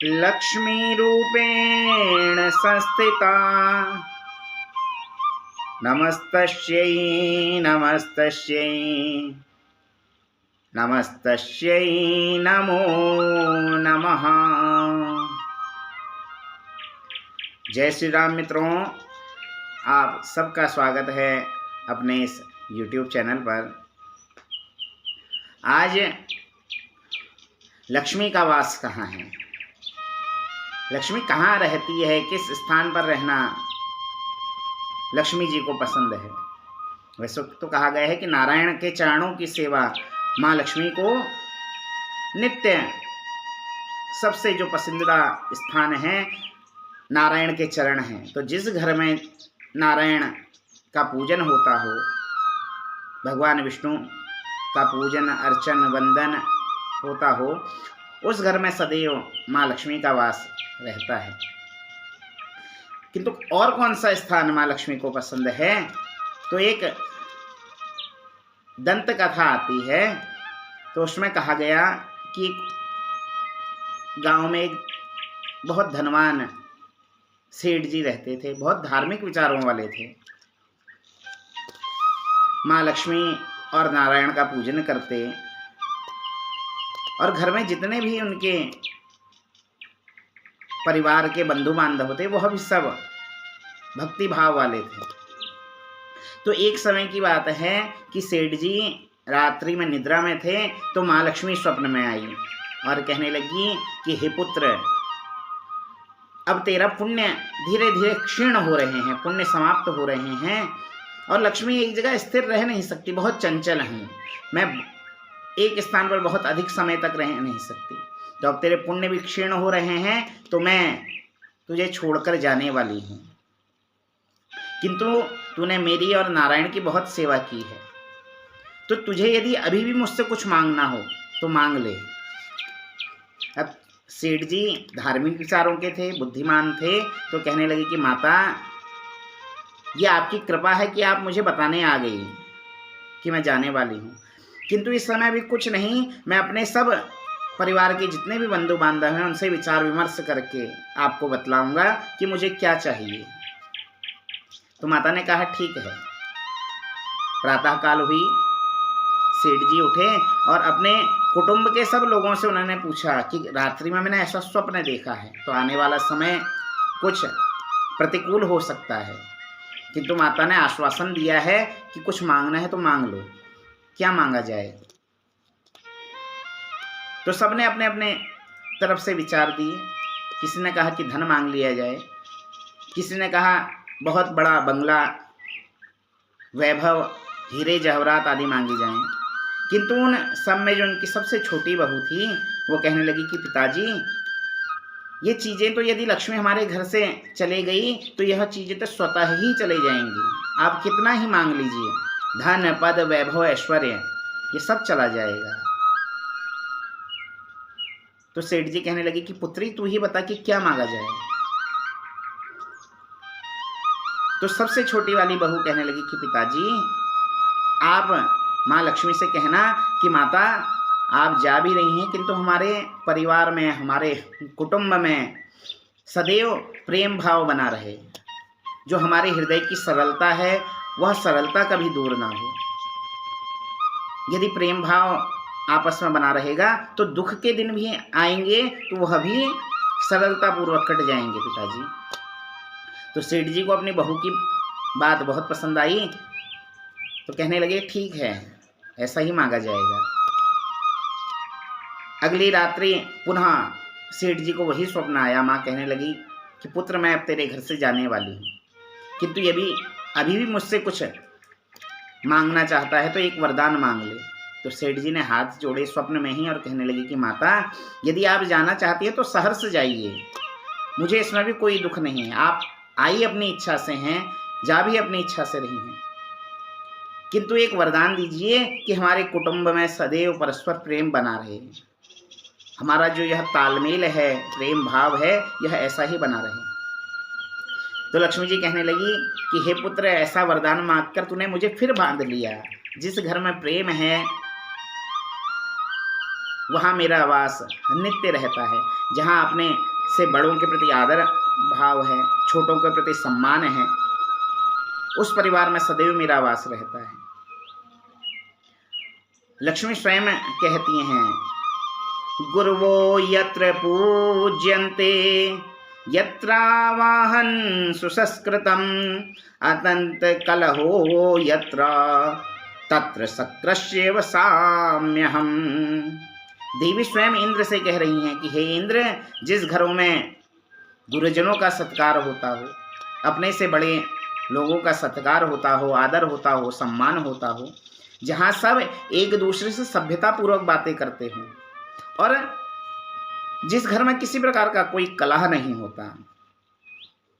लक्ष्मीरूपेण संस्थिता। नमस्तस्यै नमस्तस्यै नमस्तस्यै नमो नमः। जय श्री राम मित्रों, आप सबका स्वागत है अपने इस YouTube चैनल पर। आज लक्ष्मी का वास कहाँ है, लक्ष्मी कहाँ रहती है, किस स्थान पर रहना लक्ष्मी जी को पसंद है। वैसे तो कहा गया है कि नारायण के चरणों की सेवा माँ लक्ष्मी को नित्य सबसे जो पसंदीदा स्थान है नारायण के चरण हैं। तो जिस घर में नारायण का पूजन होता हो, भगवान विष्णु का पूजन अर्चन वंदन होता हो, उस घर में सदैव माँ लक्ष्मी का वास रहता है। किंतु और कौन सा स्थान माँ लक्ष्मी को पसंद है, तो एक दंत कथा आती है। तो उसमें कहा गया कि गांव में एक बहुत धनवान सेठ जी रहते थे, बहुत धार्मिक विचारों वाले थे। माँ लक्ष्मी और नारायण का पूजन करते और घर में जितने भी उनके परिवार के बंधु बांधव थे वह भी सब भक्ति भाव वाले थे। तो एक समय की बात है कि सेठ जी रात्रि में निद्रा में थे, तो माँ लक्ष्मी स्वप्न में आई और कहने लगी कि हे पुत्र, अब तेरा पुण्य धीरे धीरे क्षीण हो रहे हैं, पुण्य समाप्त हो रहे हैं और लक्ष्मी एक जगह स्थिर रह नहीं सकती, बहुत चंचल हैं। मैं एक स्थान पर बहुत अधिक समय तक रह नहीं सकती, तो अब तेरे पुण्य भी क्षीण हो रहे हैं, तो मैं तुझे छोड़कर जाने वाली हूँ। किंतु तूने मेरी और नारायण की बहुत सेवा की है, तो तुझे यदि अभी भी मुझसे कुछ मांगना हो तो मांग ले। अब सेठ जी धार्मिक विचारों के थे, बुद्धिमान थे, तो कहने लगे कि माता, ये आपकी कृपा है कि आप मुझे बताने आ गई कि मैं जाने वाली हूँ, किंतु इस समय भी कुछ नहीं, मैं अपने सब परिवार के जितने भी बंधु बांधव हैं उनसे विचार विमर्श करके आपको बतलाऊंगा कि मुझे क्या चाहिए। तो माता ने कहा ठीक है। प्रातः काल हुई, सेठ जी उठे और अपने कुटुंब के सब लोगों से उन्होंने पूछा कि रात्रि में मैंने ऐसा स्वप्न देखा है, तो आने वाला समय कुछ प्रतिकूल हो सकता है, किंतु माता ने आश्वासन दिया है कि कुछ मांगना है तो मांग लो, क्या मांगा जाए। तो सबने अपने अपने तरफ से विचार दिए। किसी ने कहा कि धन मांग लिया जाए, किसी ने कहा बहुत बड़ा बंगला, वैभव, हीरे जवाहरात आदि मांगी जाएं। किंतु उन सब में जो उनकी सबसे छोटी बहू थी वो कहने लगी कि पिताजी, ये चीज़ें तो यदि लक्ष्मी हमारे घर से चले गई तो यह चीज़ें तो स्वतः ही चले जाएंगी, आप कितना ही मांग लीजिए, धन पद वैभव ऐश्वर्य ये सब चला जाएगा। तो सेठ जी कहने लगे कि पुत्री, तू ही बता कि क्या मांगा जाए। तो सबसे छोटी वाली बहू कहने लगी कि पिताजी, आप माँ लक्ष्मी से कहना कि माता, आप जा भी रही हैं, किंतु हमारे परिवार में, हमारे कुटुंब में सदैव प्रेम भाव बना रहे, जो हमारे हृदय की सरलता है वह सरलता कभी दूर ना हो। यदि प्रेम भाव आपस में बना रहेगा तो दुख के दिन भी आएंगे तो वह भी सरलता पूर्वक कट जाएंगे पिताजी। तो सेठ जी को अपनी बहू की बात बहुत पसंद आई, तो कहने लगे ठीक है, ऐसा ही मांगा जाएगा। अगली रात्रि पुनः सेठ जी को वही स्वप्न आया। माँ कहने लगी कि पुत्र, मैं अब तेरे घर से जाने वाली हूँ, किंतु यदि अभी भी मुझसे कुछ मांगना चाहता है तो एक वरदान मांग ले। तो सेठ जी ने हाथ जोड़े स्वप्न में ही और कहने लगी कि माता, यदि आप जाना चाहती है तो सहर्ष जाइए, मुझे इसमें भी कोई दुख नहीं है। आप आई अपनी इच्छा से हैं, जा भी अपनी इच्छा से रही हैं, किंतु एक वरदान दीजिए कि हमारे कुटुंब में सदैव परस्पर प्रेम बना रहे, हमारा जो यह तालमेल है, प्रेम भाव है, यह ऐसा ही बना रहे। तो लक्ष्मी जी कहने लगी कि हे पुत्र, ऐसा वरदान मांगकर तूने मुझे फिर बांध लिया। जिस घर में प्रेम है वहाँ मेरा वास नित्य रहता है। जहाँ आपने से बड़ों के प्रति आदर भाव है, छोटों के प्रति सम्मान है, उस परिवार में सदैव मेरा वास रहता है। लक्ष्मी स्वयं कहती हैं, गुरुवो यत्र पूज्यन्ते यत्रावाहन सुसंस्कृतम अतंत कलहो यत्र तत्र सक्रस्येव साम्यहम। देवी स्वयं इंद्र से कह रही हैं कि हे इंद्र, जिस घरों में गुरुजनों का सत्कार होता हो, अपने से बड़े लोगों का सत्कार होता हो, आदर होता हो, सम्मान होता हो, जहाँ सब एक दूसरे से सभ्यतापूर्वक बातें करते हों, और जिस घर में किसी प्रकार का कोई कलह नहीं होता,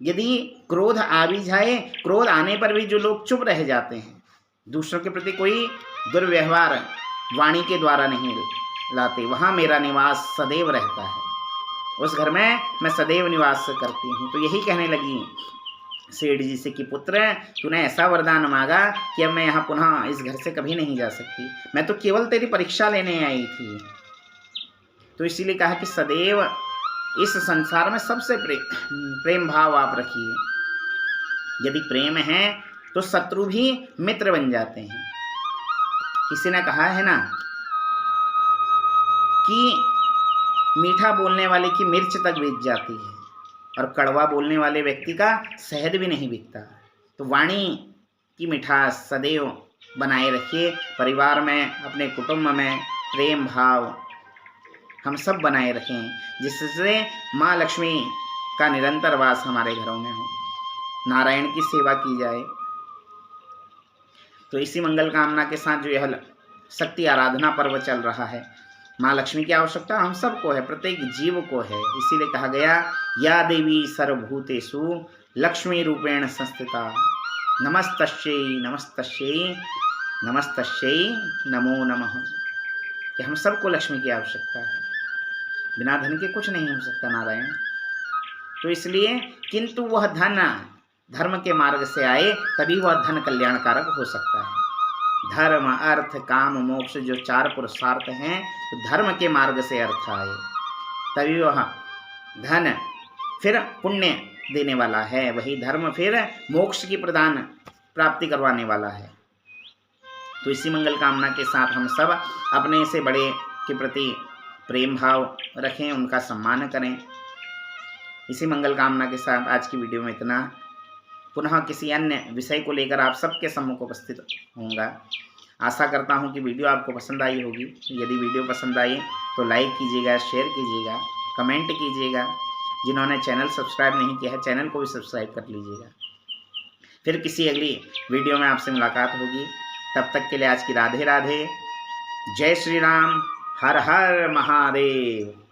यदि क्रोध आ भी जाए, क्रोध आने पर भी जो लोग चुप रह जाते हैं, दूसरों के प्रति कोई दुर्व्यवहार वाणी के द्वारा नहीं लाते, वहाँ मेरा निवास सदैव रहता है, उस घर में मैं सदैव निवास करती हूँ। तो यही कहने लगी सेठ जी से कि पुत्र, तूने ऐसा वरदान मांगा कि अब मैं यहाँ पुनः इस घर से कभी नहीं जा सकती, मैं तो केवल तेरी परीक्षा लेने आई थी। तो इसीलिए कहा कि सदैव इस संसार में सबसे प्रेम भाव आप रखिए। यदि प्रेम है तो शत्रु भी मित्र बन जाते हैं। किसी ने कहा है ना कि मीठा बोलने वाले की मिर्च तक बिक जाती है और कड़वा बोलने वाले व्यक्ति का शहद भी नहीं बिकता। तो वाणी की मिठास सदैव बनाए रखिए, परिवार में, अपने कुटुंब में प्रेम भाव हम सब बनाए रखें, जिससे माँ लक्ष्मी का निरंतर वास हमारे घरों में हो, नारायण की सेवा की जाए। तो इसी मंगल कामना के साथ जो यह शक्ति आराधना पर्व चल रहा है, माँ लक्ष्मी की आवश्यकता हम सबको है, प्रत्येक जीव को है। इसीलिए कहा गया, या देवी सर्वभूतेषु लक्ष्मी रूपेण संस्थिता, नमस्तस्यै नमस्तस्यै नमस्तस्यै नमो नमः। कि हम सबको लक्ष्मी की आवश्यकता है, बिना धन के कुछ नहीं हो सकता नारायण। तो इसलिए, किंतु वह धन धर्म के मार्ग से आए, तभी वह धन कल्याणकारक हो सकता है। धर्म अर्थ काम मोक्ष जो 4 पुरुषार्थ हैं, तो धर्म के मार्ग से अर्थ आए, तभी वह धन फिर पुण्य देने वाला है, वही धर्म फिर मोक्ष की प्रदान प्राप्ति करवाने वाला है। तो इसी मंगल कामना के साथ हम सब अपने से बड़े के प्रति प्रेम भाव रखें, उनका सम्मान करें। इसी मंगल कामना के साथ आज की वीडियो में इतना। पुनः किसी अन्य विषय को लेकर आप सबके सम्मुख उपस्थित होऊंगा। आशा करता हूं कि वीडियो आपको पसंद आई होगी। यदि वीडियो पसंद आई तो लाइक कीजिएगा, शेयर कीजिएगा, कमेंट कीजिएगा। जिन्होंने चैनल सब्सक्राइब नहीं किया है, चैनल को भी सब्सक्राइब कर लीजिएगा। फिर किसी अगली वीडियो में आपसे मुलाकात होगी। तब तक के लिए आज की राधे राधे, जय श्री राम, हर हर महादेव।